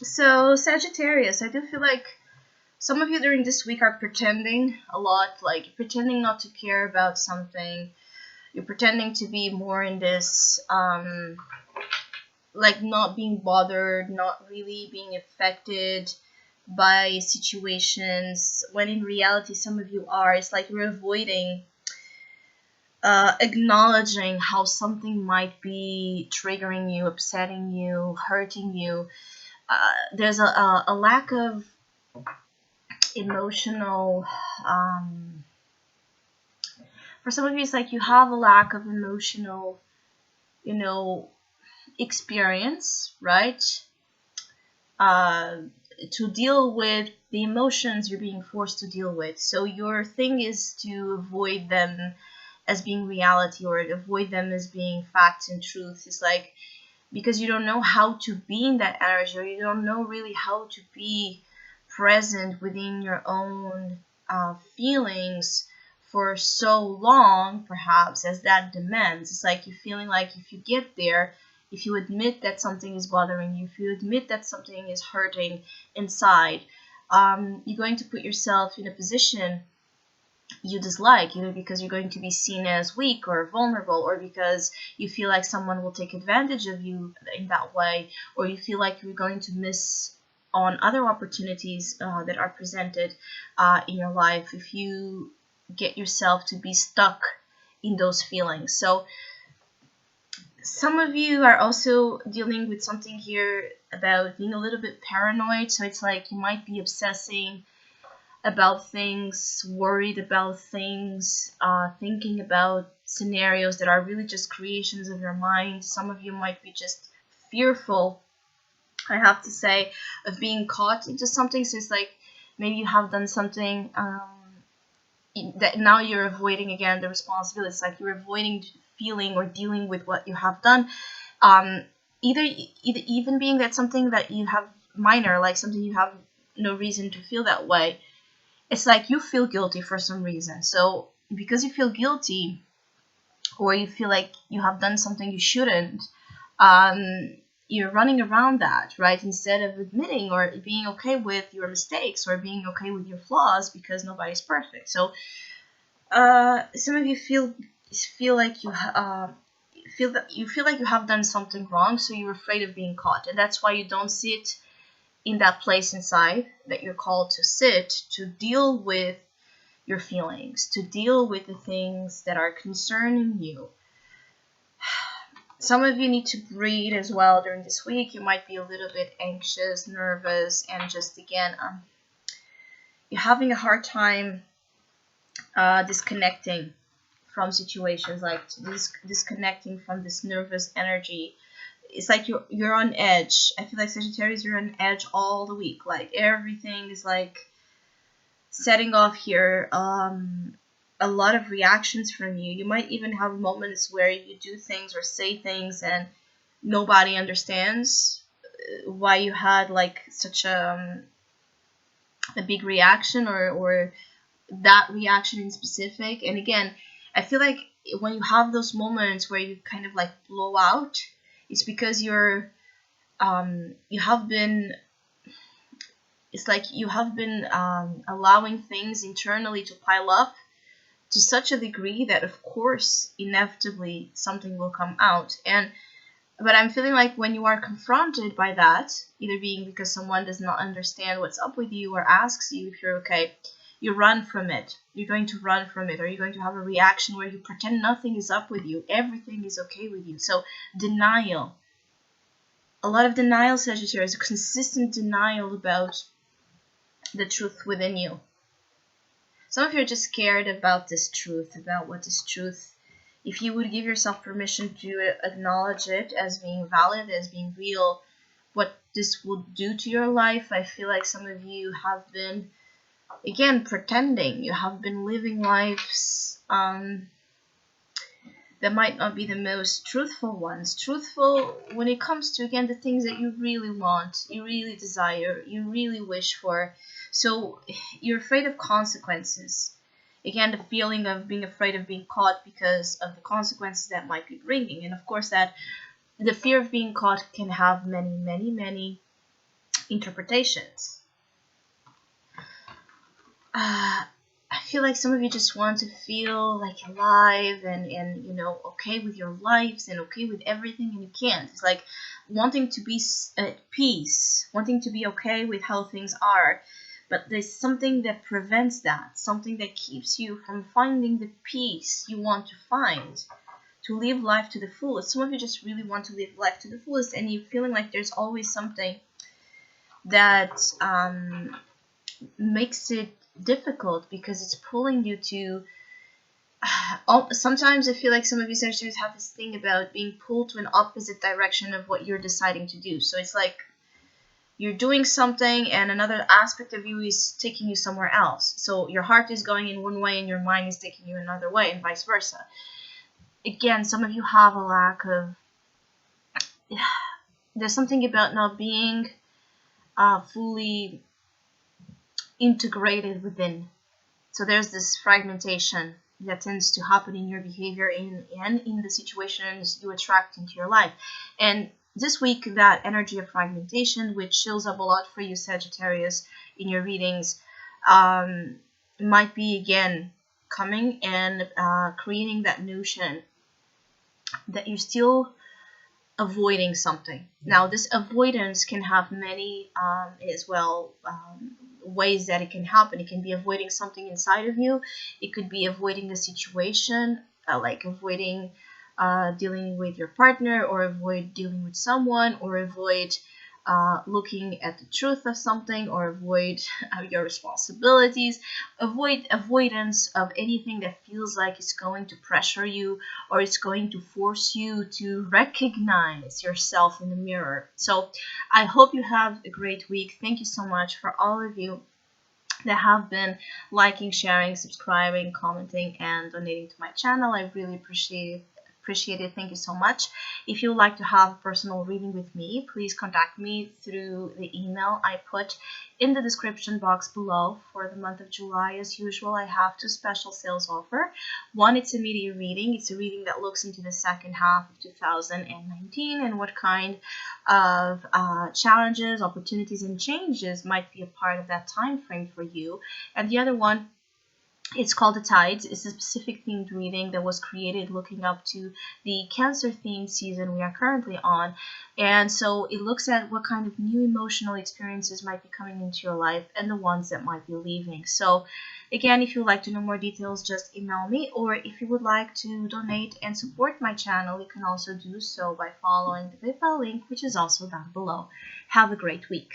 So, Sagittarius, I do feel like some of you during this week are pretending a lot, like pretending not to care about something. You're pretending to be more in this, like not being bothered, not really being affected by situations, when in reality, some of you are. It's like you're avoiding acknowledging how something might be triggering you, upsetting you, hurting you. There's a lack of emotional for some of you, it's like you have a lack of emotional, you know, experience, right? uh, to deal with the emotions you're being forced to deal with. So your thing is to avoid them as being reality, or avoid them as being facts and truth. It's like because you don't know how to be in that energy, or you don't know really how to be present within your own feelings for so long, perhaps, as that demands. It's like you're feeling like if you get there, if you admit that something is bothering you, if you admit that something is hurting inside, you're going to put yourself in a position you dislike, either because you're going to be seen as weak or vulnerable, or because you feel like someone will take advantage of you in that way, or you feel like you're going to miss on other opportunities that are presented in your life if you get yourself to be stuck in those feelings. So some of you are also dealing with something here about being a little bit paranoid. So it's like you might be obsessing about things, worried about things, thinking about scenarios that are really just creations of your mind. Some of you might be just fearful, I have to say, of being caught into something. So it's like maybe you have done something that now you're avoiding again the responsibility. It's like you're avoiding feeling or dealing with what you have done. Um, either even being that something that you have minor, like something you have no reason to feel that way. It's like you feel guilty for some reason. So because you feel guilty, or you feel like you have done something you shouldn't, um, you're running around that, right? Instead of admitting or being okay with your mistakes, or being okay with your flaws, because nobody's perfect. So some of you feel like you feel like you have done something wrong, so you're afraid of being caught, and that's why you don't sit in that place inside that you're called to sit, to deal with your feelings, to deal with the things that are concerning you. Some of you need to breathe as well during this week. You might be a little bit anxious, nervous, and just again, you're having a hard time disconnecting from situations, like disconnecting from this nervous energy. It's like you're on edge. I feel like Sagittarius, you're on edge all the week. Like everything is like setting off here. A lot of reactions from you. You might even have moments where you do things or say things and nobody understands why you had like such a big reaction, or that reaction in specific. And again, I feel like when you have those moments where you kind of like blow out, it's because you have been, it's like you have been allowing things internally to pile up to such a degree that of course inevitably something will come out. And but I'm feeling like when you are confronted by that, either being because someone does not understand what's up with you or asks you if you're okay, you run from it. You're going to run from it, or you're going to have a reaction where you pretend nothing is up with you, everything is okay with you. So denial, a lot of denial, Sagittarius, consistent denial about the truth within you. Some of you are just scared about this truth, about what this truth. If you would give yourself permission to acknowledge it as being valid, as being real, what this will do to your life, I feel like some of you have been, again, pretending. You have been living lives that might not be the most truthful ones. Truthful when it comes to, again, the things that you really want, you really desire, you really wish for. So you're afraid of consequences. Again, the feeling of being afraid of being caught because of the consequences that might be bringing. And of course, that the fear of being caught can have many, many, many interpretations. I feel like some of you just want to feel like alive and okay with your lives and okay with everything, and you can't. It's like wanting to be at peace, wanting to be okay with how things are, but there's something that prevents that, something that keeps you from finding the peace you want to find, to live life to the fullest. Some of you just really want to live life to the fullest, and you're feeling like there's always something that makes it difficult because it's pulling you to sometimes I feel like some of you Sagittarius have this thing about being pulled to an opposite direction of what you're deciding to do. So it's like you're doing something and another aspect of you is taking you somewhere else. So your heart is going in one way and your mind is taking you another way, and vice versa. Again, some of you have a lack of there's something about not being fully integrated within. So there's this fragmentation that tends to happen in your behavior and in the situations you attract into your life. And this week, that energy of fragmentation, which shows up a lot for you Sagittarius in your readings, might be again coming and creating that notion that you're still avoiding something. Now, this avoidance can have many as well ways that it can happen. It can be avoiding something inside of you. It could be avoiding a situation, like avoiding dealing with your partner, or avoid dealing with someone, or avoid looking at the truth of something, or avoid your responsibilities. Avoidance of anything that feels like it's going to pressure you, or it's going to force you to recognize yourself in the mirror. So I hope you have a great week. Thank you so much for all of you that have been liking, sharing, subscribing, commenting, and donating to my channel. I really appreciate it. Thank you so much. If you would like to have a personal reading with me, please contact me through the email I put in the description box below. For the month of July, as usual, I have two special sales offer. One, it's a immediate reading. It's a reading that looks into the second half of 2019 and what kind of challenges, opportunities, and changes might be a part of that time frame for you. And the other one, it's called The Tides. It's a specific themed reading that was created looking up to the Cancer themed season we are currently on. And so it looks at what kind of new emotional experiences might be coming into your life and the ones that might be leaving. So again, if you would like to know more details, just email me. Or if you would like to donate and support my channel, you can also do so by following the PayPal link, which is also down below. Have a great week.